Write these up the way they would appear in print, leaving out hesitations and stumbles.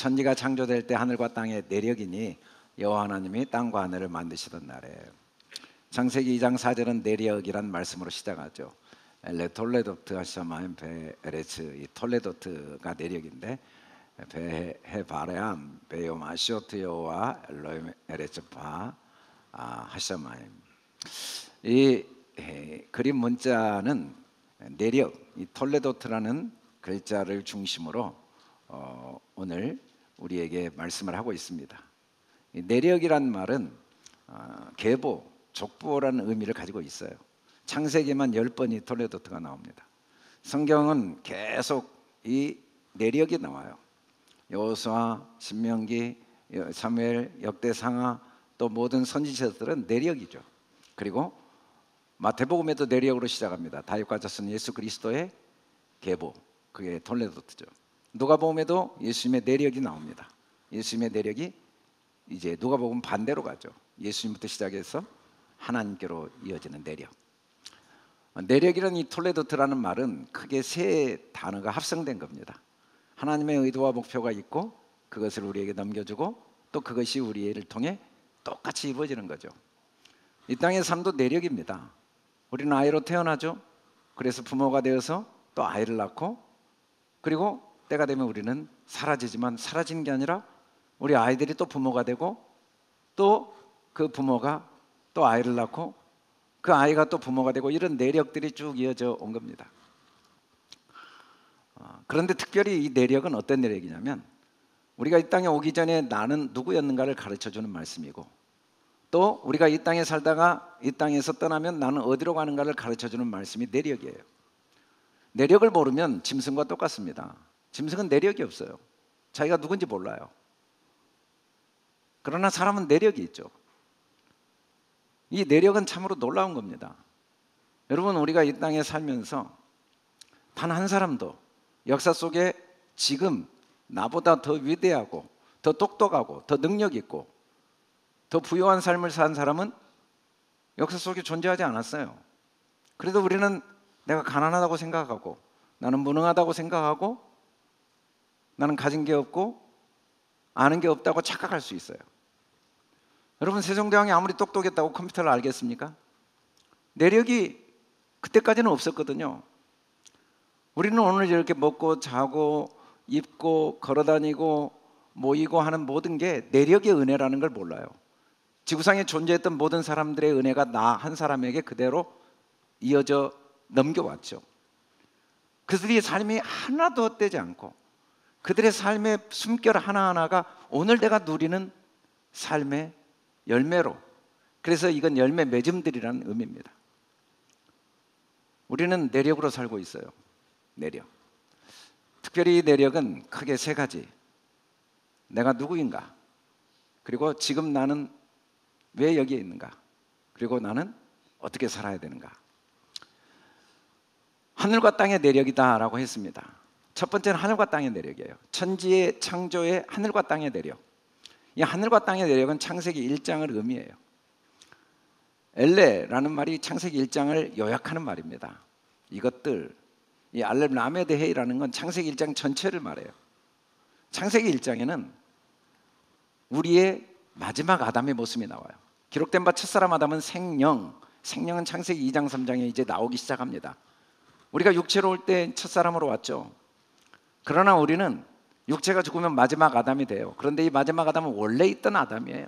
천지가 창조될 때 하늘과 땅의 내력이니 여호와 하나님이 땅과 하늘을 만드시던 날에. 창세기 2장 4절은 내력이란 말씀으로 시작하죠. 엘레 톨레도트 하샤마임 베 에레츠. 이 톨레도트가 내력인데 베헤 바레암 베요 아시오트요와 엘로임 에레츠파 하샤마임. 이 그림 문자는 내력, 이 톨레도트라는 글자를 중심으로 오늘 우리에게 말씀을 하고 있습니다. 이 내력이란 말은 계보, 족보라는 의미를 가지고 있어요. 창세기만 10번이 톨레도트가 나옵니다. 성경은 계속 이 내력이 나와요. 여호수아, 신명기, 사무엘, 역대상하, 또 모든 선지자들은 내력이죠. 그리고 마태복음에도 내력으로 시작합니다. 다윗과 자손 예수 그리스도의 계보, 그게 톨레도트죠. 누가복음에도 예수님의 내력이 나옵니다. 예수님의 내력이 이제 누가복음 반대로 가죠. 예수님부터 시작해서 하나님께로 이어지는 내력. 내력이라는 이 톨레도트라는 말은 크게 세 단어가 합성된 겁니다. 하나님의 의도와 목표가 있고 그것을 우리에게 넘겨주고 또 그것이 우리를 통해 똑같이 이루어지는 거죠. 이 땅의 삶도 내력입니다. 우리는 아이로 태어나죠. 그래서 부모가 되어서 또 아이를 낳고, 그리고 때가 되면 우리는 사라지지만 사라지는 게 아니라 우리 아이들이 또 부모가 되고, 또 그 부모가 또 아이를 낳고, 그 아이가 또 부모가 되고, 이런 내력들이 쭉 이어져 온 겁니다. 그런데 특별히 이 내력은 어떤 내력이냐면, 우리가 이 땅에 오기 전에 나는 누구였는가를 가르쳐주는 말씀이고, 또 우리가 이 땅에 살다가 이 땅에서 떠나면 나는 어디로 가는가를 가르쳐주는 말씀이 내력이에요. 내력을 모르면 짐승과 똑같습니다. 짐승은 내력이 없어요. 자기가 누군지 몰라요. 그러나 사람은 내력이 있죠. 이 내력은 참으로 놀라운 겁니다. 여러분, 우리가 이 땅에 살면서 단 한 사람도 역사 속에 지금 나보다 더 위대하고 더 똑똑하고 더 능력 있고 더 부유한 삶을 산 사람은 역사 속에 존재하지 않았어요. 그래도 우리는 내가 가난하다고 생각하고, 나는 무능하다고 생각하고, 나는 가진 게 없고 아는 게 없다고 착각할 수 있어요. 여러분, 세종대왕이 아무리 똑똑했다고 컴퓨터를 알겠습니까? 내력이 그때까지는 없었거든요. 우리는 오늘 이렇게 먹고 자고 입고 걸어다니고 모이고 하는 모든 게 내력의 은혜라는 걸 몰라요. 지구상에 존재했던 모든 사람들의 은혜가 나 한 사람에게 그대로 이어져 넘겨왔죠. 그들의 삶이 하나도 헛되지 않고 그들의 삶의 숨결 하나하나가 오늘 내가 누리는 삶의 열매로, 그래서 이건 열매 맺음들이라는 의미입니다. 우리는 내력으로 살고 있어요. 내력. 특별히 이 내력은 크게 세 가지. 내가 누구인가, 그리고 지금 나는 왜 여기에 있는가, 그리고 나는 어떻게 살아야 되는가. 하늘과 땅의 내력이다 라고 했습니다. 첫 번째는 하늘과 땅의 내력이에요. 천지의 창조의 하늘과 땅의 내력. 이 하늘과 땅의 내력은 창세기 1장을 의미해요. 엘레라는 말이 창세기 1장을 요약하는 말입니다. 이것들, 이 알렙 라메드헤이라는 건 창세기 1장 전체를 말해요. 창세기 1장에는 우리의 마지막 아담의 모습이 나와요. 기록된 바 첫사람 아담은 생명은 창세기 2장 3장에 이제 나오기 시작합니다. 우리가 육체로 올 때 첫사람으로 왔죠. 그러나 우리는 육체가 죽으면 마지막 아담이 돼요. 그런데 이 마지막 아담은 원래 있던 아담이에요.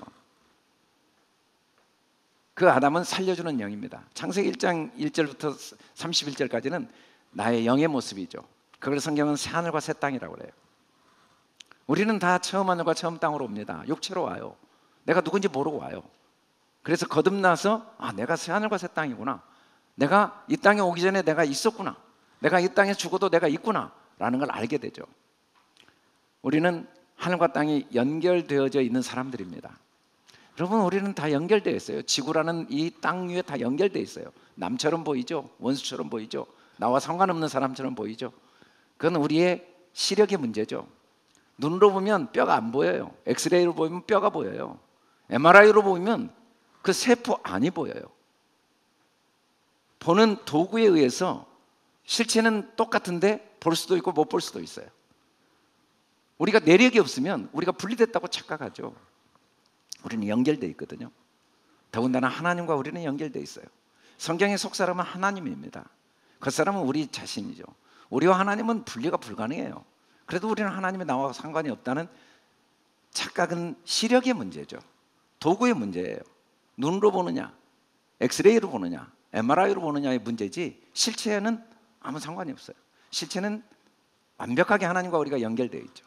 그 아담은 살려주는 영입니다. 창세기 1장 1절부터 31절까지는 나의 영의 모습이죠. 그걸 성경은 새 하늘과 새 땅이라고 그래요. 우리는 다 처음 하늘과 처음 땅으로 옵니다. 육체로 와요. 내가 누군지 모르고 와요. 그래서 거듭나서 내가 새 하늘과 새 땅이구나, 내가 이 땅에 오기 전에 내가 있었구나, 내가 이 땅에 죽어도 내가 있구나 라는 걸 알게 되죠. 우리는 하늘과 땅이 연결되어져 있는 사람들입니다. 여러분, 우리는 다 연결되어 있어요. 지구라는 이 땅 위에 다 연결되어 있어요. 남처럼 보이죠? 원수처럼 보이죠? 나와 상관없는 사람처럼 보이죠? 그건 우리의 시력의 문제죠. 눈으로 보면 뼈가 안 보여요. 엑스레이로 보면 뼈가 보여요. MRI로 보면 그 세포 안이 보여요. 보는 도구에 의해서 실체는 똑같은데 볼 수도 있고 못 볼 수도 있어요. 우리가 내력이 없으면 우리가 분리됐다고 착각하죠. 우리는 연결되어 있거든요. 더군다나 하나님과 우리는 연결되어 있어요. 성경의 속사람은 하나님입니다. 겉사람은 우리 자신이죠. 우리와 하나님은 분리가 불가능해요. 그래도 우리는 하나님이 나와 상관이 없다는 착각은 시력의 문제죠. 도구의 문제예요. 눈으로 보느냐, 엑스레이로 보느냐, MRI로 보느냐의 문제지 실체는 아무 상관이 없어요. 실체는 완벽하게 하나님과 우리가 연결되어 있죠.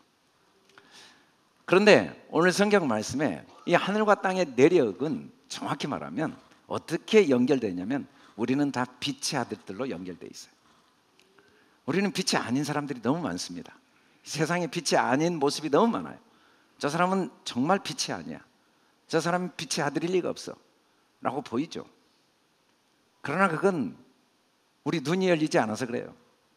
그런데 오늘 성경 말씀에 이 하늘과 땅의 내력은 정확히 말하면 어떻게 연결되냐면 우리는 다 빛의 아들들로 연결되어 있어요. 우리는 빛이 아닌 사람들이 너무 많습니다. 세상에 빛이 아닌 모습이 너무 많아요. 저 사람은 정말 빛이 아니야. 저 사람은 빛의 아들일 리가 없어 라고 보이죠. 그러나 그건 우리 눈이 열리지 않아서 그래요.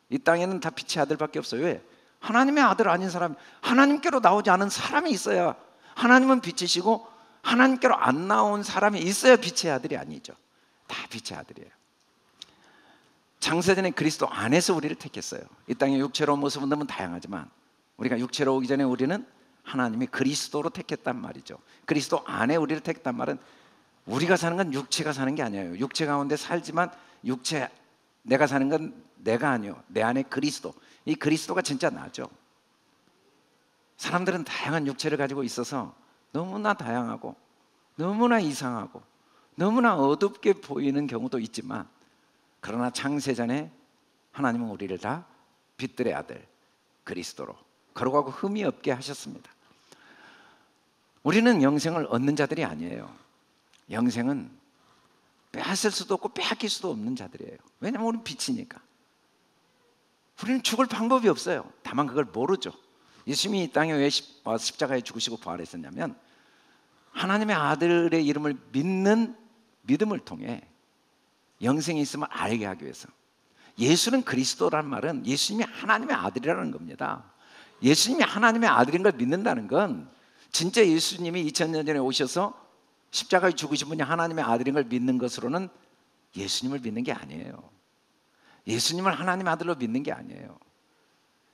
이 땅에는 다 빛의 아들밖에 없어요. 왜? 하나님의 아들 아닌 사람, 하나님께로 나오지 않은 사람이 있어야, 하나님은 빛이시고 하나님께로 안 나온 사람이 있어야 빛의 아들이 아니죠. 다 빛의 아들이에요. 창세전에 그리스도 안에서 우리를 택했어요. 이 땅의 육체로 온 모습은 너무 다양하지만 우리가 육체로 오기 전에 우리는 하나님이 그리스도로 택했단 말이죠. 그리스도 안에 우리를 택했단 말은 우리가 사는 건 육체가 사는 게 아니에요. 육체 가운데 살지만 육체, 내가 사는 건 내가 아니요, 내 안에 그리스도. 이 그리스도가 진짜 나죠. 사람들은 다양한 육체를 가지고 있어서 너무나 다양하고 너무나 이상하고 너무나 어둡게 보이는 경우도 있지만, 그러나 창세전에 하나님은 우리를 다 빛들의 아들 그리스도로 거룩하고 흠이 없게 하셨습니다. 우리는 영생을 얻는 자들이 아니에요. 영생은 빼앗을 수도 없고 빼앗길 수도 없는 자들이에요. 왜냐하면 우리는 빛이니까. 우리는 죽을 방법이 없어요. 다만 그걸 모르죠. 예수님이 이 땅에 왜 십자가에 죽으시고 부활했었냐면 하나님의 아들의 이름을 믿는 믿음을 통해 영생이 있음을 알게 하기 위해서. 예수는 그리스도란 말은 예수님이 하나님의 아들이라는 겁니다. 예수님이 하나님의 아들인 걸 믿는다는 건 진짜 예수님이 2000년 전에 오셔서 십자가에 죽으신 분이 하나님의 아들인 걸 믿는 것으로는 예수님을 믿는 게 아니에요. 예수님을 하나님의 아들로 믿는 게 아니에요.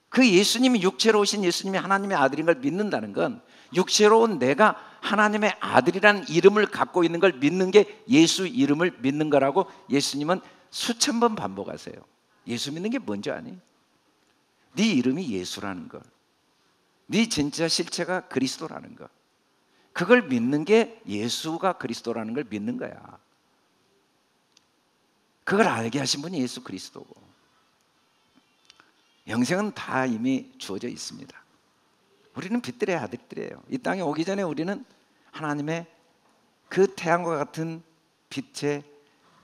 그 예수님이 육체로 오신 예수님이 하나님의 아들인 걸 믿는다는 건 육체로 온 내가 하나님의 아들이라는 이름을 갖고 있는 걸 믿는 게 예수 이름을 믿는 거라고 예수님은 수천 번 반복하세요. 예수 믿는 게 뭔지 아니? 네 이름이 예수라는 걸, 네 진짜 실체가 그리스도라는 것, 그걸 믿는 게 예수가 그리스도라는 걸 믿는 거야. 그걸 알게 하신 분이 예수 그리스도고, 영생은 다 이미 주어져 있습니다. 우리는 빛들의 아들들이에요. 이 땅에 오기 전에 우리는 하나님의 그 태양과 같은 빛의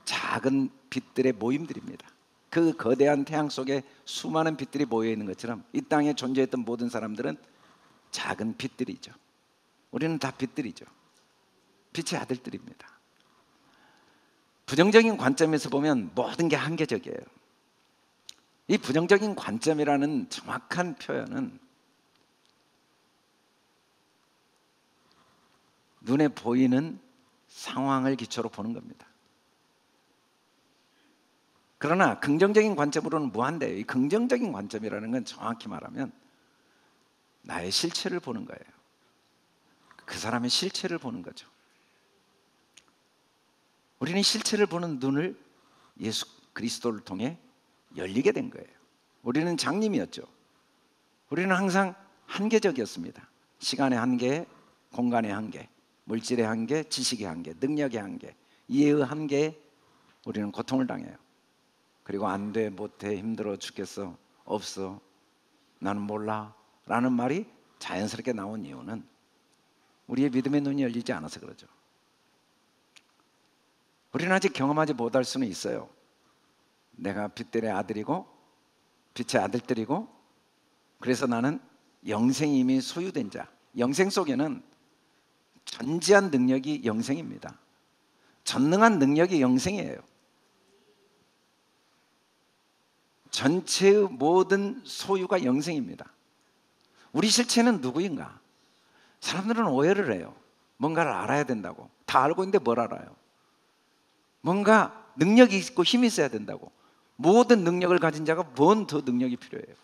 작은 빛들의 모임들입니다. 그 거대한 태양 속에 수많은 빛들이 모여 있는 것처럼 이 땅에 존재했던 모든 사람들은 작은 빛들이죠. 우리는 다 빛들이죠. 빛의 아들들입니다. 부정적인 관점에서 보면 모든 게 한계적이에요. 이 부정적인 관점이라는 정확한 표현은 눈에 보이는 상황을 기초로 보는 겁니다. 그러나 긍정적인 관점으로는 무한대예요. 이 긍정적인 관점이라는 건 정확히 말하면 나의 실체를 보는 거예요. 그 사람의 실체를 보는 거죠. 우리는 실체를 보는 눈을 예수 그리스도를 통해 열리게 된 거예요. 우리는 장님이었죠. 우리는 항상 한계적이었습니다. 시간의 한계, 공간의 한계, 물질의 한계, 지식의 한계, 능력의 한계, 이해의 한계에 우리는 고통을 당해요. 그리고 안 돼, 못해, 힘들어 죽겠어, 없어, 나는 몰라 라는 말이 자연스럽게 나온 이유는 우리의 믿음의 눈이 열리지 않아서 그러죠. 우리는 아직 경험하지 못할 수는 있어요. 내가 빛들의 아들이고 빛의 아들들이고, 그래서 나는 영생이 이미 소유된 자. 영생 속에는 전지한 능력이 영생입니다. 전능한 능력이 영생이에요. 전체의 모든 소유가 영생입니다. 우리 실체는 누구인가? 사람들은 오해를 해요. 뭔가를 알아야 된다고. 다 알고 있는데 뭘 알아요? 뭔가 능력이 있고 힘이 있어야 된다고. 모든 능력을 가진 자가 뭔 더 능력이 필요해요?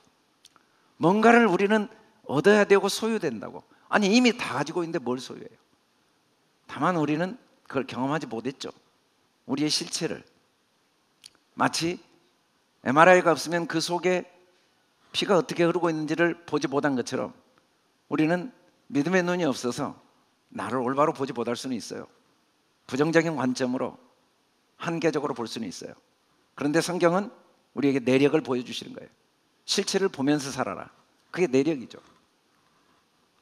뭔가를 우리는 얻어야 되고 소유된다고. 아니 이미 다 가지고 있는데 뭘 소유해요? 다만 우리는 그걸 경험하지 못했죠. 우리의 실체를. 마치 MRI가 없으면 그 속에 피가 어떻게 흐르고 있는지를 보지 못한 것처럼 우리는 믿음의 눈이 없어서 나를 올바로 보지 못할 수는 있어요. 부정적인 관점으로 한계적으로 볼 수는 있어요. 그런데 성경은 우리에게 내력을 보여주시는 거예요. 실체를 보면서 살아라. 그게 내력이죠.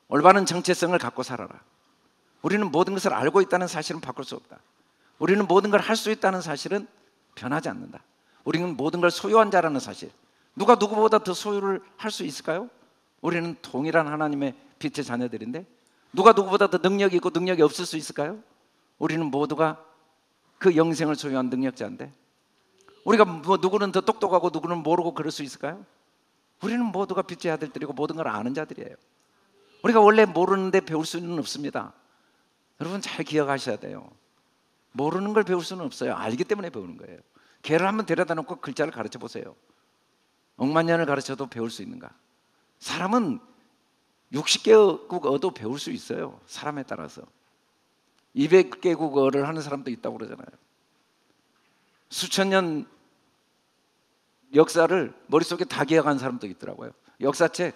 올바른 정체성을 갖고 살아라. 우리는 모든 것을 알고 있다는 사실은 바꿀 수 없다. 우리는 모든 걸 할 수 있다는 사실은 변하지 않는다. 우리는 모든 걸 소유한 자라는 사실. 누가 누구보다 더 소유를 할 수 있을까요? 우리는 동일한 하나님의 빛의 자녀들인데 누가 누구보다 더 능력이 있고 능력이 없을 수 있을까요? 우리는 모두가 그 영생을 소유한 능력자인데 우리가 뭐 누구는 더 똑똑하고 누구는 모르고 그럴 수 있을까요? 우리는 모두가 빛의 아들들이고 모든 걸 아는 자들이에요. 우리가 원래 모르는데 배울 수는 없습니다. 여러분 잘 기억하셔야 돼요. 모르는 걸 배울 수는 없어요. 알기 때문에 배우는 거예요. 개를 한번 데려다 놓고 글자를 가르쳐 보세요. 억만 년을 가르쳐도 배울 수 있는가? 사람은 60개국어도 배울 수 있어요. 사람에 따라서 200개국어를 하는 사람도 있다고 그러잖아요. 수천 년 역사를 머릿속에 다 기억하는 사람도 있더라고요. 역사책,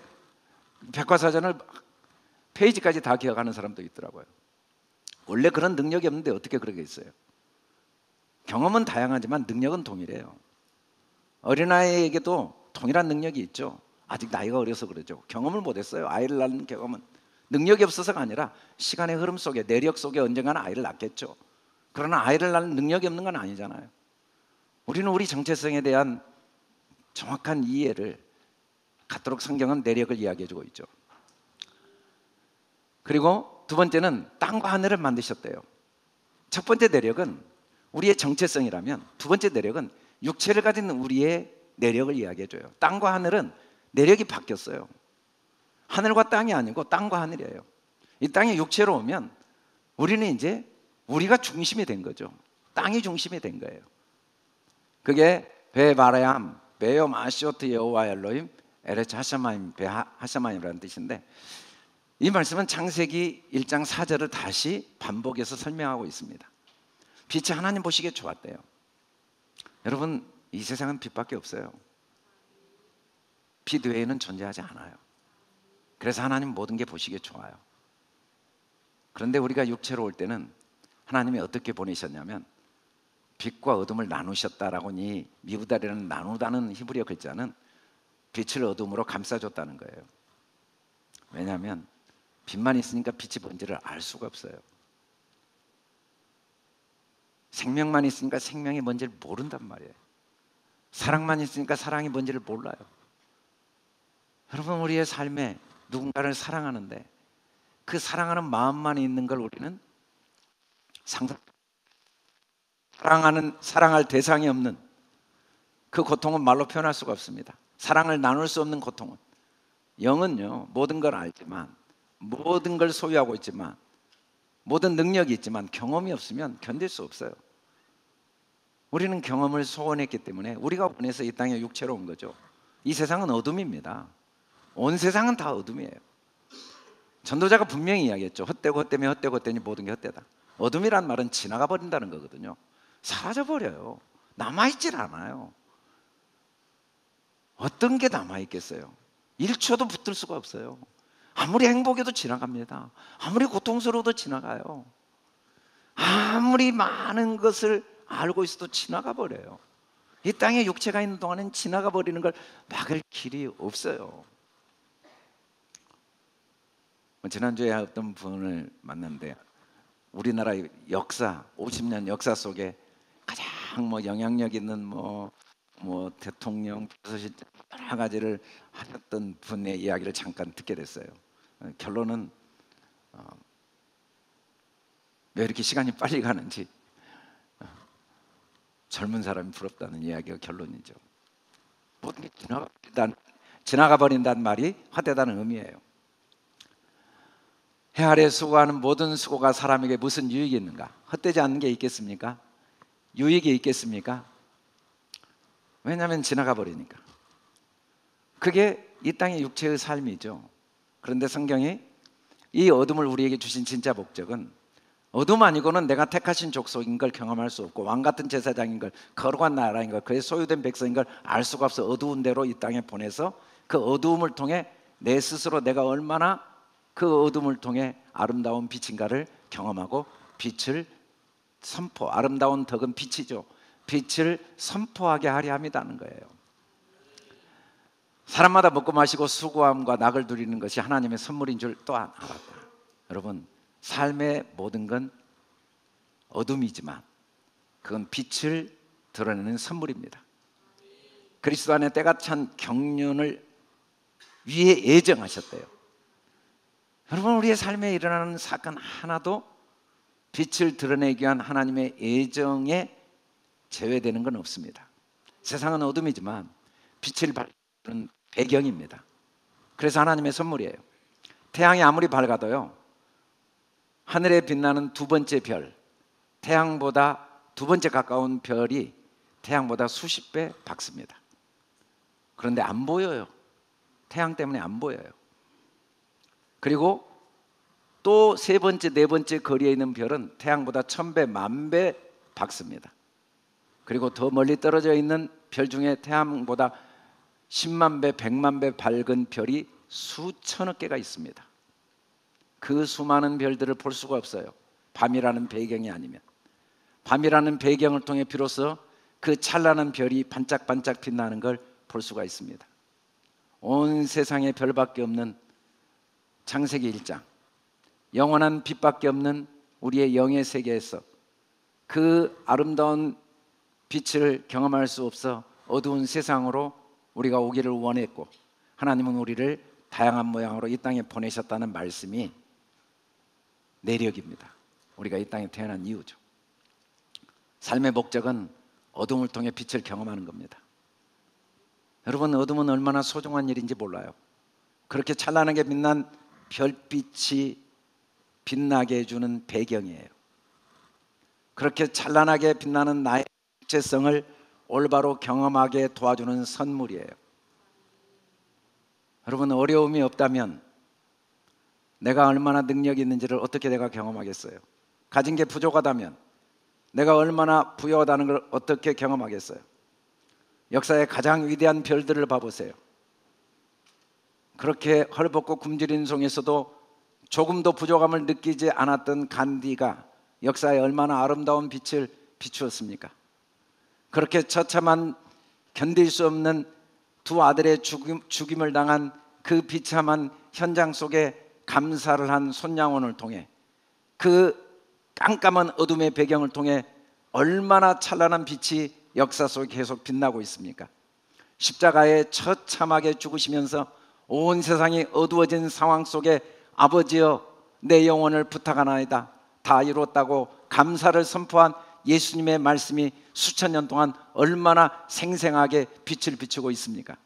백과사전을 페이지까지 다 기억하는 사람도 있더라고요. 원래 그런 능력이 없는데 어떻게 그러겠어요? 경험은 다양하지만 능력은 동일해요. 어린아이에게도 동일한 능력이 있죠. 아직 나이가 어려서 그러죠. 경험을 못했어요. 아이를 낳는 경험은 능력이 없어서가 아니라 시간의 흐름 속에 내력 속에 언젠가는 아이를 낳겠죠. 그러나 아이를 낳는 능력이 없는 건 아니잖아요. 우리는 우리 정체성에 대한 정확한 이해를 갖도록 성경은 내력을 이야기해주고 있죠. 그리고 두 번째는 땅과 하늘을 만드셨대요. 첫 번째 내력은 우리의 정체성이라면 두 번째 내력은 육체를 가진 우리의 내력을 이야기해줘요. 땅과 하늘은 내력이 바뀌었어요. 하늘과 땅이 아니고 땅과 하늘이에요. 이 땅에 육체로 오면 우리는 이제 우리가 중심이 된 거죠. 땅이 중심이 된 거예요. 그게 베바레암 베요 마시오트 여호와 엘로힘 에레츠 하샤마임 베 하샤마임이라는 뜻인데 이 말씀은 창세기 1장 4절을 다시 반복해서 설명하고 있습니다. 빛이 하나님 보시기에 좋았대요. 여러분 이 세상은 빛밖에 없어요. 빛 외에는 존재하지 않아요. 그래서 하나님 모든 게 보시기에 좋아요. 그런데 우리가 육체로 올 때는 하나님이 어떻게 보내셨냐면 빛과 어둠을 나누셨다라고 이 미브달이라는 나누다는 히브리어 글자는 빛을 어둠으로 감싸줬다는 거예요. 왜냐하면 빛만 있으니까 빛이 뭔지를 알 수가 없어요. 생명만 있으니까 생명이 뭔지를 모른단 말이에요. 사랑만 있으니까 사랑이 뭔지를 몰라요. 여러분 우리의 삶에 누군가를 사랑하는데 그 사랑하는 마음만 있는 걸 우리는 사랑할 대상이 없는 그 고통은 말로 표현할 수가 없습니다. 사랑을 나눌 수 없는 고통은 영은요 모든 걸 알지만 모든 걸 소유하고 있지만 모든 능력이 있지만 경험이 없으면 견딜 수 없어요. 우리는 경험을 소원했기 때문에 우리가 원해서 이 땅에 육체로 온 거죠. 이 세상은 어둠입니다. 온 세상은 다 어둠이에요. 전도자가 분명히 이야기했죠. 헛되고 헛되며 헛되고 헛되니 모든 게 헛되다. 어둠이란 말은 지나가 버린다는 거거든요. 사라져 버려요. 남아있질 않아요. 어떤 게 남아있겠어요? 1초도 붙을 수가 없어요. 아무리 행복해도 지나갑니다. 아무리 고통스러워도 지나가요. 아무리 많은 것을 알고 있어도 지나가 버려요. 이 땅에 육체가 있는 동안은 지나가 버리는 걸 막을 길이 없어요. 지난주에 어떤 분을 만났는데 우리나라 역사 50년 역사 속에 가장 영향력 있는 대통령, 비서실장 여러 가지를 하셨던 분의 이야기를 잠깐 듣게 됐어요. 결론은 왜 이렇게 시간이 빨리 가는지 젊은 사람이 부럽다는 이야기가 결론이죠. 모든 게 지나가 버린다는 말이 헛되다는 의미예요. 해 아래 수고하는 모든 수고가 사람에게 무슨 유익이 있는가? 헛되지 않는 게 있겠습니까? 유익이 있겠습니까? 왜냐하면 지나가 버리니까. 그게 이 땅의 육체의 삶이죠. 그런데 성경이 이 어둠을 우리에게 주신 진짜 목적은 어둠 아니고는 내가 택하신 족속인 걸 경험할 수 없고 왕 같은 제사장인 걸, 거룩한 나라인 걸, 그의 소유된 백성인 걸 알 수가 없어 어두운 데로 이 땅에 보내서 그 어두움을 통해 내 스스로 내가 얼마나 그 어둠을 통해 아름다운 빛인가를 경험하고 빛을 선포, 아름다운 덕은 빛이죠. 빛을 선포하게 하려 함이라는 거예요. 사람마다 먹고 마시고 수고함과 낙을 누리는 것이 하나님의 선물인 줄 또한 알았다. 여러분, 삶의 모든 건 어둠이지만 그건 빛을 드러내는 선물입니다. 그리스도 안에 때가 찬 경륜을 위에 예정하셨대요. 여러분, 우리의 삶에 일어나는 사건 하나도 빛을 드러내기 위한 하나님의 예정에 제외되는 건 없습니다. 세상은 어둠이지만 빛을 밝히는 배경입니다. 그래서 하나님의 선물이에요. 태양이 아무리 밝아도요, 하늘에 빛나는 두 번째 별, 태양보다 두 번째 가까운 별이 태양보다 수십 배 밝습니다. 그런데 안 보여요. 태양 때문에 안 보여요. 그리고 또 세 번째, 네 번째 거리에 있는 별은 태양보다 1000배, 10,000배 밝습니다. 그리고 더 멀리 떨어져 있는 별 중에 태양보다 10만 배, 100만 배 밝은 별이 수천억 개가 있습니다. 그 수많은 별들을 볼 수가 없어요. 밤이라는 배경이 아니면. 밤이라는 배경을 통해 비로소 그 찬란한 별이 반짝반짝 빛나는 걸 볼 수가 있습니다. 온 세상에 별밖에 없는 창세기 1장, 영원한 빛밖에 없는 우리의 영의 세계에서 그 아름다운 빛을 경험할 수 없어 어두운 세상으로 우리가 오기를 원했고, 하나님은 우리를 다양한 모양으로 이 땅에 보내셨다는 말씀이 내력입니다. 우리가 이 땅에 태어난 이유죠. 삶의 목적은 어둠을 통해 빛을 경험하는 겁니다. 여러분, 어둠은 얼마나 소중한 일인지 몰라요. 그렇게 찬란하게 빛난 별빛이 빛나게 해주는 배경이에요. 그렇게 찬란하게 빛나는 나의 정체성을 올바로 경험하게 도와주는 선물이에요. 여러분, 어려움이 없다면 내가 얼마나 능력이 있는지를 어떻게 내가 경험하겠어요? 가진 게 부족하다면 내가 얼마나 부유하다는 걸 어떻게 경험하겠어요? 역사의 가장 위대한 별들을 봐보세요. 그렇게 헐벗고 굶주린 속에서도 조금도 부족함을 느끼지 않았던 간디가 역사에 얼마나 아름다운 빛을 비추었습니까? 그렇게 처참한, 견딜 수 없는 두 아들의 죽임을 당한 그 비참한 현장 속에 감사를 한 손양원을 통해, 그 깜깜한 어둠의 배경을 통해 얼마나 찬란한 빛이 역사 속에 계속 빛나고 있습니까? 십자가에 처참하게 죽으시면서 온 세상이 어두워진 상황 속에 아버지여 내 영혼을 부탁하나이다, 다 이루었다고 감사를 선포한 예수님의 말씀이 수천 년 동안 얼마나 생생하게 빛을 비추고 있습니까?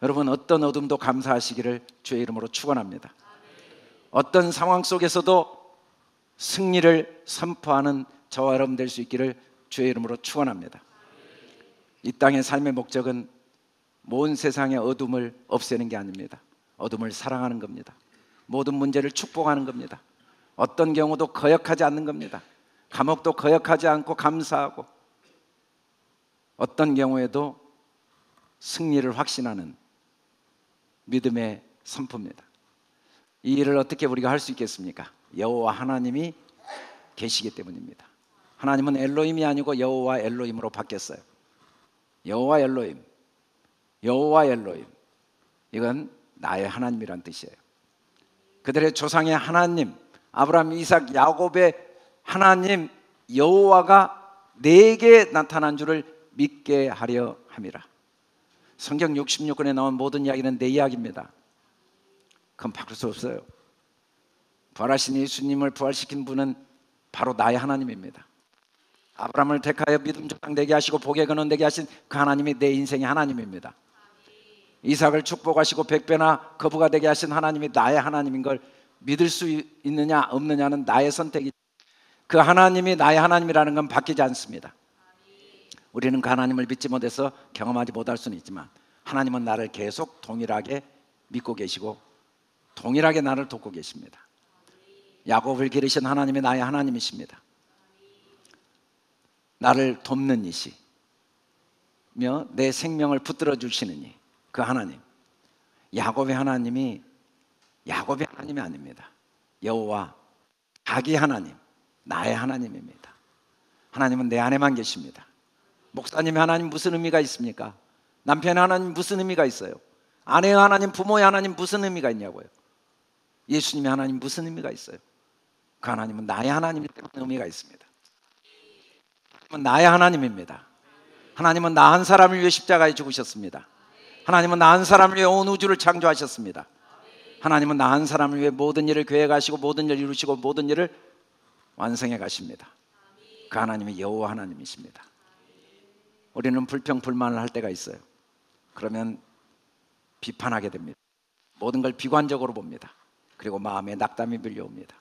여러분, 어떤 어둠도 감사하시기를 주의 이름으로 축원합니다. 어떤 상황 속에서도 승리를 선포하는 저와 여러분 될 수 있기를 주의 이름으로 축원합니다. 이 땅의 삶의 목적은 온 세상의 어둠을 없애는 게 아닙니다. 어둠을 사랑하는 겁니다. 모든 문제를 축복하는 겁니다. 어떤 경우도 거역하지 않는 겁니다. 감옥도 거역하지 않고 감사하고, 어떤 경우에도 승리를 확신하는 믿음의 선포입니다. 이 일을 어떻게 우리가 할 수 있겠습니까? 여호와 하나님이 계시기 때문입니다. 하나님은 엘로힘이 아니고 여호와 엘로힘으로 바뀌었어요. 여호와 엘로힘, 여호와 엘로힘, 이건 나의 하나님이란 뜻이에요. 그들의 조상의 하나님, 아브라함, 이삭, 야곱의 하나님 여호와가 내게 나타난 줄을 믿게 하려 함이라. 성경 66권에 나온 모든 이야기는 내 이야기입니다. 그건 바꿀 수 없어요. 부활하신 예수님을 부활시킨 분은 바로 나의 하나님입니다. 아브라함을 택하여 믿음 조상 되게 하시고 복의 근원 되게 하신 그 하나님이 내 인생의 하나님입니다. 이삭을 축복하시고 백배나 거부가 되게 하신 하나님이 나의 하나님인 걸 믿을 수 있느냐 없느냐는 나의 선택이지, 그 하나님이 나의 하나님이라는 건 바뀌지 않습니다. 우리는 그 하나님을 믿지 못해서 경험하지 못할 수는 있지만 하나님은 나를 계속 동일하게 믿고 계시고 동일하게 나를 돕고 계십니다. 야곱을 기르신 하나님이 나의 하나님이십니다. 나를 돕는 이시며 내 생명을 붙들어 주시는 그 하나님, 야곱의 하나님이 아닙니다. 여호와, 자기 하나님, 나의 하나님입니다. 하나님은 내 안에만 계십니다. 목사님의 하나님 무슨 의미가 있습니까? 남편의 하나님 무슨 의미가 있어요? 아내의 하나님, 부모의 하나님 무슨 의미가 있냐고요? 예수님의 하나님 무슨 의미가 있어요? 그 하나님은 나의 하나님이기 때문에 의미가 있습니다. 하나님은 나의 하나님입니다. 하나님은 나 한 사람을 위해 십자가에 죽으셨습니다. 하나님은 나 한 사람을 위해 온 우주를 창조하셨습니다. 하나님은 나 한 사람을 위해 모든 일을 계획하시고 모든 일을 이루시고 모든 일을 완성해 가십니다. 그 하나님이 여호와 하나님이십니다. 우리는 불평 불만을 할 때가 있어요. 그러면 비판하게 됩니다. 모든 걸 비관적으로 봅니다. 그리고 마음에 낙담이 밀려옵니다.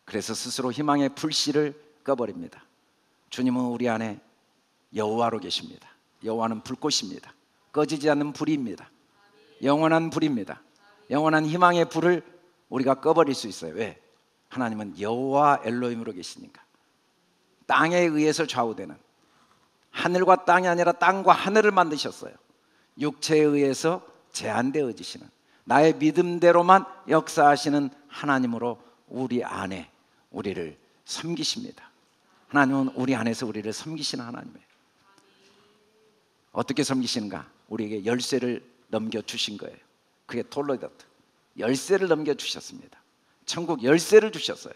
그래서 스스로 희망의 불씨를 꺼버립니다. 주님은 우리 안에 여호와로 계십니다. 여호와는 불꽃입니다. 꺼지지 않는 불입니다. 영원한 불입니다. 영원한 희망의 불을 우리가 꺼버릴 수 있어요. 왜? 하나님은 여호와 엘로힘으로 계시니까. 땅에 의해서 좌우되는, 하늘과 땅이 아니라 땅과 하늘을 만드셨어요. 육체에 의해서 제한되어지시는, 나의 믿음대로만 역사하시는 하나님으로 우리 안에 우리를 섬기십니다. 하나님은 우리 안에서 우리를 섬기시는 하나님이에요. 어떻게 섬기시는가? 우리에게 열쇠를 넘겨주신 거예요. 그게 톨로이더트, 열쇠를 넘겨주셨습니다. 천국 열쇠를 주셨어요.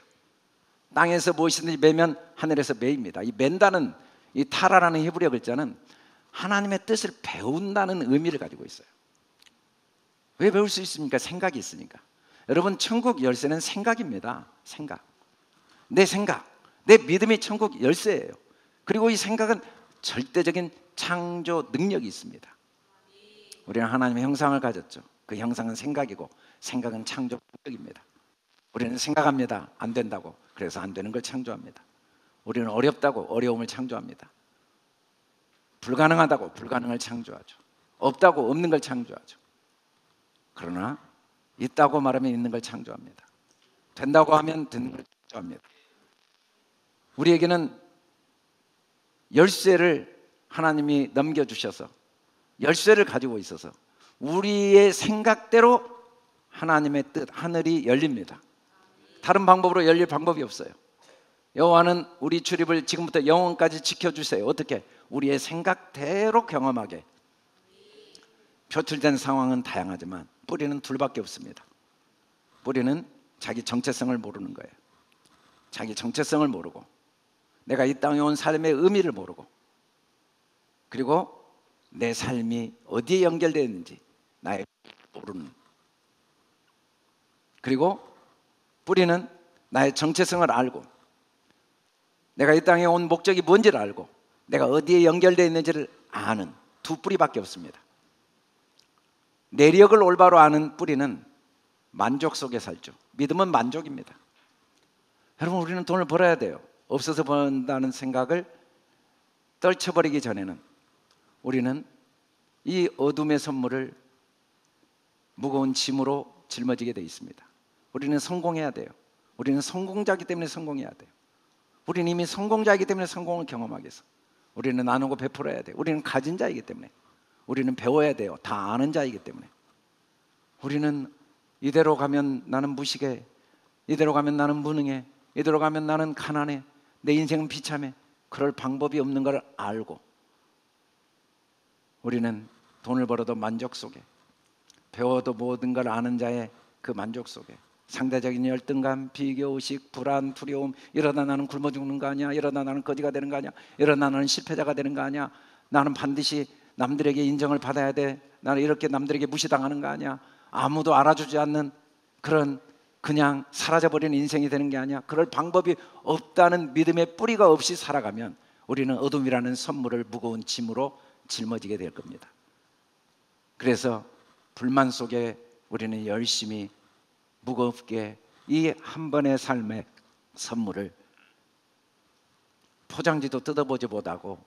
땅에서 무엇이든지 매면 하늘에서 매입니다. 이 맨다는, 이 타라라는 히브리어 글자는 하나님의 뜻을 배운다는 의미를 가지고 있어요. 왜 배울 수 있습니까? 생각이 있으니까. 여러분, 천국 열쇠는 생각입니다. 생각. 내 생각, 내 믿음이 천국 열쇠예요. 그리고 이 생각은 절대적인 창조 능력이 있습니다. 우리는 하나님의 형상을 가졌죠. 그 형상은 생각이고 생각은 창조 능력입니다. 우리는 생각합니다. 안 된다고. 그래서 안 되는 걸 창조합니다. 우리는 어렵다고 어려움을 창조합니다. 불가능하다고 불가능을 창조하죠. 없다고 없는 걸 창조하죠. 그러나 있다고 말하면 있는 걸 창조합니다. 된다고 하면 되는 걸 창조합니다. 우리에게는 열쇠를 하나님이 넘겨주셔서 열쇠를 가지고 있어서 우리의 생각대로 하나님의 뜻, 하늘이 열립니다. 다른 방법으로 열릴 방법이 없어요. 여호와는 우리 출입을 지금부터 영원까지 지켜주세요. 어떻게? 우리의 생각대로 경험하게. 표출된 상황은 다양하지만 뿌리는 둘밖에 없습니다. 뿌리는 자기 정체성을 모르는 거예요. 자기 정체성을 모르고, 내가 이 땅에 온 삶의 의미를 모르고, 그리고 내 삶이 어디에 연결되어 있는지 나의 모르는, 그리고 뿌리는 나의 정체성을 알고, 내가 이 땅에 온 목적이 뭔지를 알고, 내가 어디에 연결되어 있는지를 아는 두 뿌리밖에 없습니다. 내력을 올바로 아는 뿌리는 만족 속에 살죠. 믿음은 만족입니다. 여러분, 우리는 돈을 벌어야 돼요. 없어서 번다는 생각을 떨쳐버리기 전에는 우리는 이 어둠의 선물을 무거운 짐으로 짊어지게 되어 있습니다. 우리는 성공해야 돼요. 우리는 성공자이기 때문에 성공해야 돼요. 우리는 이미 성공자이기 때문에 성공을 경험하기 위해서 우리는 나누고 베풀어야 돼요. 우리는 가진 자이기 때문에, 우리는 배워야 돼요. 다 아는 자이기 때문에. 우리는 이대로 가면 나는 무식해, 이대로 가면 나는 무능해, 이대로 가면 나는 가난해, 내 인생은 비참해, 그럴 방법이 없는 걸 알고, 우리는 돈을 벌어도 만족 속에, 배워도 모든 걸 아는 자의 그 만족 속에 상대적인 열등감, 비교의식, 불안, 두려움, 이러다 나는 굶어 죽는 거 아니야, 이러다 나는 거지가 되는 거 아니야, 이러다 나는 실패자가 되는 거 아니야, 나는 반드시 남들에게 인정을 받아야 돼, 나는 이렇게 남들에게 무시당하는 거 아니야, 아무도 알아주지 않는 그런 그냥 사라져버리는 인생이 되는 게 아니야, 그럴 방법이 없다는 믿음의 뿌리가 없이 살아가면 우리는 어둠이라는 선물을 무거운 짐으로 짊어지게 될 겁니다. 그래서 불만 속에 우리는 열심히 무겁게 이 한 번의 삶의 선물을 포장지도 뜯어보지 못하고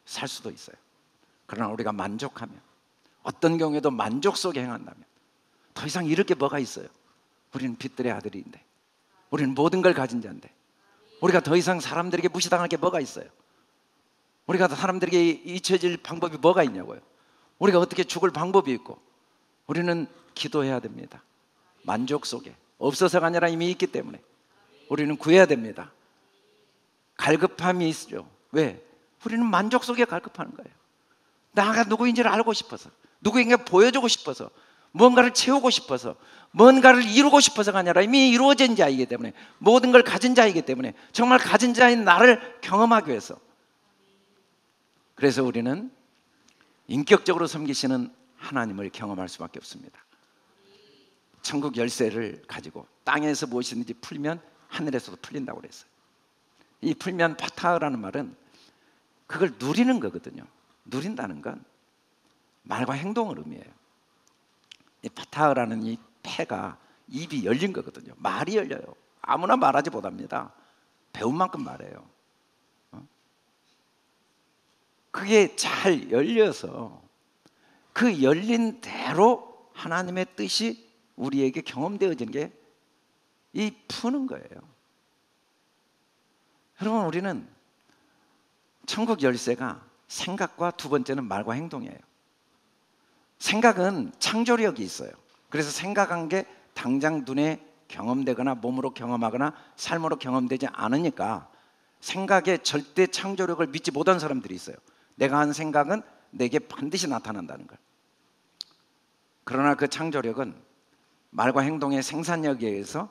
살 수도 있어요. 그러나 우리가 만족하면, 어떤 경우에도 만족 속에 행한다면, 더 이상 잃을 게 뭐가 있어요? 우리는 빛들의 아들인데, 우리는 모든 걸 가진 자인데, 우리가 더 이상 사람들에게 무시당할 게 뭐가 있어요? 우리가 사람들에게 잊혀질 방법이 뭐가 있냐고요. 우리가 어떻게 죽을 방법이 있고, 우리는 기도해야 됩니다. 만족 속에, 없어서가 아니라 이미 있기 때문에 우리는 구해야 됩니다. 갈급함이 있죠. 왜? 우리는 만족 속에 갈급하는 거예요. 나가 누구인지를 알고 싶어서, 누구에게 보여주고 싶어서, 뭔가를 채우고 싶어서, 뭔가를 이루고 싶어서가 아니라 이미 이루어진 자이기 때문에, 모든 걸 가진 자이기 때문에, 정말 가진 자인 나를 경험하기 위해서. 그래서 우리는 인격적으로 섬기시는 하나님을 경험할 수밖에 없습니다. 천국 열쇠를 가지고 땅에서 무엇이든지 풀면 하늘에서도 풀린다고 그랬어요. 이 풀면 파타라는 말은 그걸 누리는 거거든요. 누린다는 건 말과 행동을 의미해요. 이 파타라는 이 폐가 입이 열린 거거든요. 말이 열려요. 아무나 말하지 못합니다. 배운 만큼 말해요. 그게 잘 열려서 그 열린 대로 하나님의 뜻이 우리에게 경험되어지는 게 이 푸는 거예요. 여러분, 우리는 천국 열쇠가 생각과 두 번째는 말과 행동이에요. 생각은 창조력이 있어요. 그래서 생각한 게 당장 눈에 경험되거나 몸으로 경험하거나 삶으로 경험되지 않으니까 생각에 절대 창조력을 믿지 못한 사람들이 있어요. 내가 한 생각은 내게 반드시 나타난다는 걸. 그러나 그 창조력은 말과 행동의 생산력에 의해서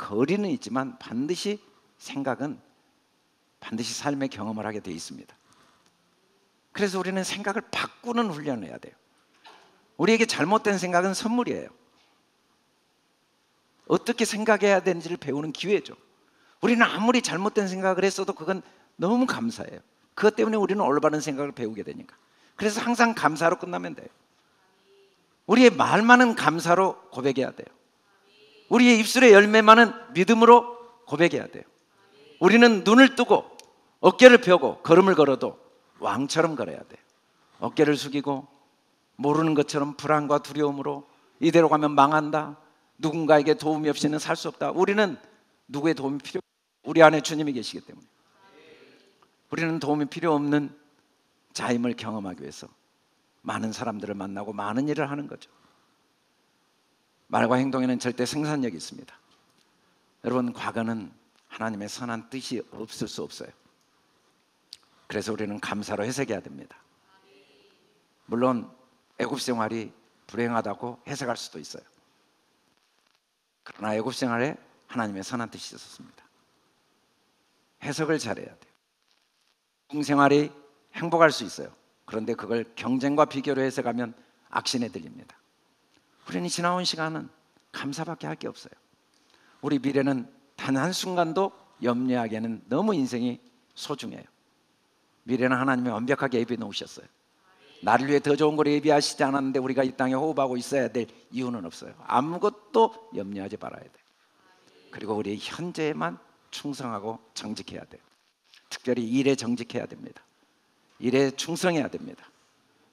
거리는 있지만 반드시 생각은 반드시 삶의 경험을 하게 되어 있습니다. 그래서 우리는 생각을 바꾸는 훈련을 해야 돼요. 우리에게 잘못된 생각은 선물이에요. 어떻게 생각해야 되는지를 배우는 기회죠. 우리는 아무리 잘못된 생각을 했어도 그건 너무 감사해요. 그것 때문에 우리는 올바른 생각을 배우게 되니까. 그래서 항상 감사로 끝나면 돼요. 우리의 말만은 감사로 고백해야 돼요. 우리의 입술의 열매만은 믿음으로 고백해야 돼요. 우리는 눈을 뜨고 어깨를 펴고 걸음을 걸어도 왕처럼 걸어야 돼요. 어깨를 숙이고 모르는 것처럼 불안과 두려움으로 이대로 가면 망한다, 누군가에게 도움이 없이는 살 수 없다. 우리는 누구의 도움이 필요 없어요. 우리 안에 주님이 계시기 때문에. 우리는 도움이 필요 없는 자임을 경험하기 위해서 많은 사람들을 만나고 많은 일을 하는 거죠. 말과 행동에는 절대 생산력이 있습니다. 여러분, 과거는 하나님의 선한 뜻이 없을 수 없어요. 그래서 우리는 감사로 해석해야 됩니다. 물론 애굽 생활이 불행하다고 해석할 수도 있어요. 그러나 애굽 생활에 하나님의 선한 뜻이 있었습니다. 해석을 잘해야 돼요. 공생활이 행복할 수 있어요. 그런데 그걸 경쟁과 비교로 해석하면 악신에 들립니다. 우리는 지나온 시간은 감사밖에 할 게 없어요. 우리 미래는 단 한순간도 염려하기에는 너무 인생이 소중해요. 미래는 하나님이 완벽하게 예비해 놓으셨어요. 나를 위해 더 좋은 걸 예비하시지 않았는데 우리가 이 땅에 호흡하고 있어야 될 이유는 없어요. 아무것도 염려하지 말아야 돼요. 그리고 우리 현재에만 충성하고 정직해야 돼요. 특별히 일에 정직해야 됩니다. 일에 충성해야 됩니다.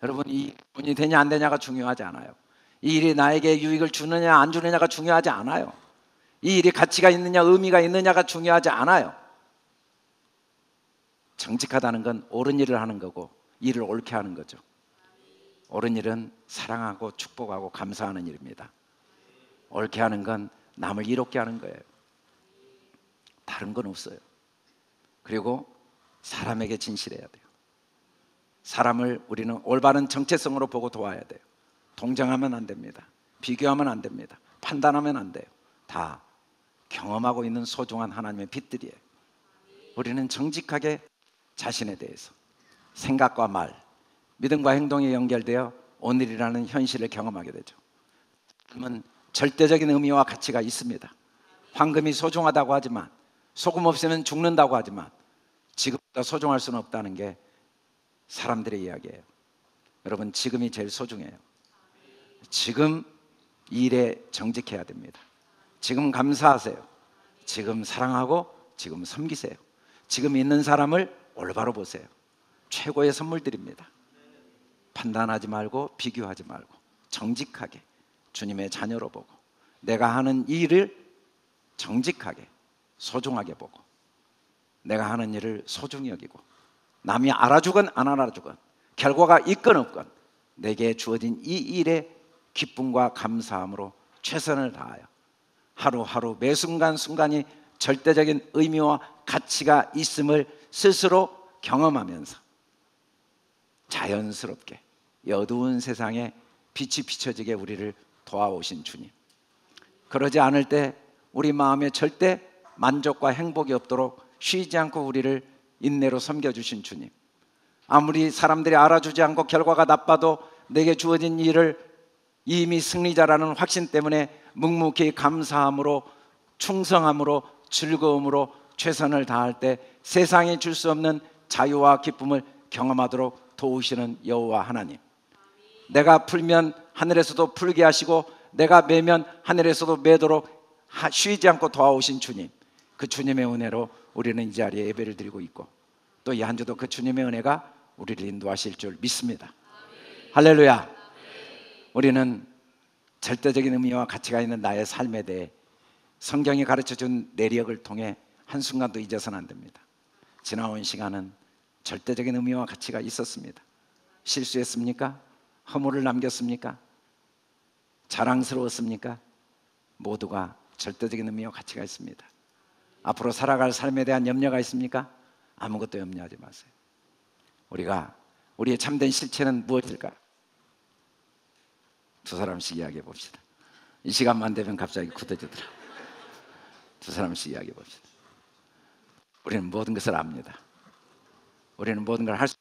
여러분, 이 돈이 되냐 안 되냐가 중요하지 않아요. 이 일이 나에게 유익을 주느냐 안 주느냐가 중요하지 않아요. 이 일이 가치가 있느냐 의미가 있느냐가 중요하지 않아요. 정직하다는 건 옳은 일을 하는 거고 일을 옳게 하는 거죠. 옳은 일은 사랑하고 축복하고 감사하는 일입니다. 옳게 하는 건 남을 이롭게 하는 거예요. 다른 건 없어요. 그리고 사람에게 진실해야 돼요. 사람을 우리는 올바른 정체성으로 보고 도와야 돼요. 동정하면 안 됩니다. 비교하면 안 됩니다. 판단하면 안 돼요. 다 경험하고 있는 소중한 하나님의 빛들이에요. 우리는 정직하게 자신에 대해서 생각과 말, 믿음과 행동이 연결되어 오늘이라는 현실을 경험하게 되죠. 그러면 절대적인 의미와 가치가 있습니다. 황금이 소중하다고 하지만, 소금 없으면 죽는다고 하지만 지금보다 소중할 수는 없다는 게 사람들의 이야기예요. 여러분, 지금이 제일 소중해요. 지금 일에 정직해야 됩니다. 지금 감사하세요. 지금 사랑하고 지금 섬기세요. 지금 있는 사람을 올바로 보세요. 최고의 선물들입니다. 판단하지 말고 비교하지 말고 정직하게 주님의 자녀로 보고 내가 하는 일을 정직하게 소중하게 보고 내가 하는 일을 소중히 여기고 남이 알아주건 안 알아주건 결과가 있건 없건 내게 주어진 이 일에 기쁨과 감사함으로 최선을 다하여 하루하루 매 순간순간이 절대적인 의미와 가치가 있음을 스스로 경험하면서 자연스럽게 이 어두운 세상에 빛이 비춰지게 우리를 도와오신 주님, 그러지 않을 때 우리 마음에 절대 만족과 행복이 없도록 쉬지 않고 우리를 인내로 섬겨주신 주님, 아무리 사람들이 알아주지 않고 결과가 나빠도 내게 주어진 일을 이미 승리자라는 확신 때문에 묵묵히 감사함으로 충성함으로 즐거움으로 최선을 다할 때 세상이 줄 수 없는 자유와 기쁨을 경험하도록 도우시는 여호와 하나님, 내가 풀면 하늘에서도 풀게 하시고 내가 매면 하늘에서도 매도록 쉬지 않고 도와오신 주님, 그 주님의 은혜로 우리는 이 자리에 예배를 드리고 있고 또 이 한 주도 그 주님의 은혜가 우리를 인도하실 줄 믿습니다. 할렐루야. 우리는 절대적인 의미와 가치가 있는 나의 삶에 대해 성경이 가르쳐준 내력을 통해 한순간도 잊어서는 안 됩니다. 지나온 시간은 절대적인 의미와 가치가 있었습니다. 실수했습니까? 허물을 남겼습니까? 자랑스러웠습니까? 모두가 절대적인 의미와 가치가 있습니다. 앞으로 살아갈 삶에 대한 염려가 있습니까? 아무것도 염려하지 마세요. 우리의 참된 실체는 무엇일까요? 두 사람씩 이야기해 봅시다. 이 시간만 되면 갑자기 굳어지더라. 두 사람씩 이야기해 봅시다. 우리는 모든 것을 압니다. 우리는 모든 걸 할 수,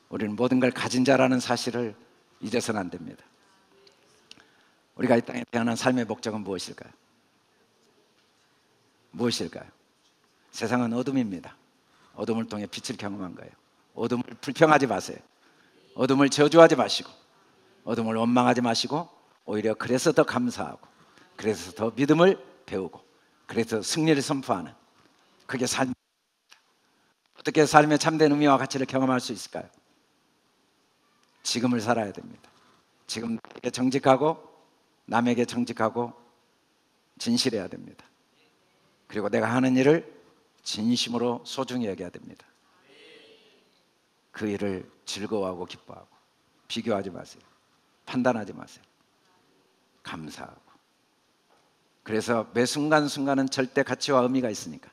우리는 모든 걸 가진 자라는 사실을 잊어서는 안 됩니다. 우리가 이 땅에 태어난 삶의 목적은 무엇일까요? 무엇일까요? 세상은 어둠입니다. 어둠을 통해 빛을 경험한 거예요. 어둠을 불평하지 마세요. 어둠을 저주하지 마시고 어둠을 원망하지 마시고 오히려 그래서 더 감사하고 그래서 더 믿음을 배우고 그래서 승리를 선포하는, 그게 삶. 어떻게 삶의 참된 의미와 가치를 경험할 수 있을까요? 지금을 살아야 됩니다. 지금 남에게 정직하고 진실해야 됩니다. 그리고 내가 하는 일을 진심으로 소중히 여겨야 됩니다. 그 일을 즐거워하고 기뻐하고 비교하지 마세요. 판단하지 마세요. 감사하고. 그래서 매 순간순간은 절대 가치와 의미가 있으니까,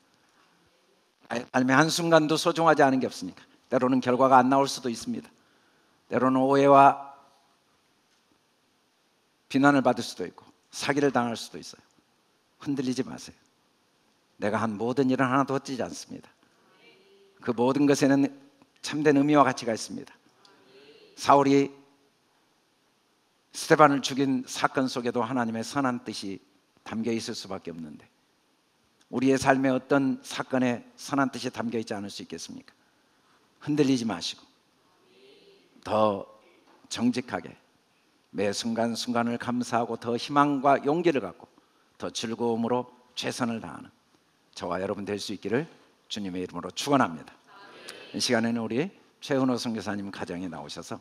삶의 한순간도 소중하지 않은 게 없으니까. 때로는 결과가 안 나올 수도 있습니다. 때로는 오해와 비난을 받을 수도 있고 사기를 당할 수도 있어요. 흔들리지 마세요. 내가 한 모든 일은 하나도 헛되지 않습니다. 그 모든 것에는 참된 의미와 가치가 있습니다. 사울이 스데반을 죽인 사건 속에도 하나님의 선한 뜻이 담겨 있을 수밖에 없는데 우리의 삶에 어떤 사건에 선한 뜻이 담겨 있지 않을 수 있겠습니까? 흔들리지 마시고 더 정직하게 매 순간순간을 감사하고 더 희망과 용기를 갖고 더 즐거움으로 최선을 다하는 저와 여러분 될 수 있기를 주님의 이름으로 축원합니다. 이 시간에는 우리 최은호 선교사님 가정에 나오셔서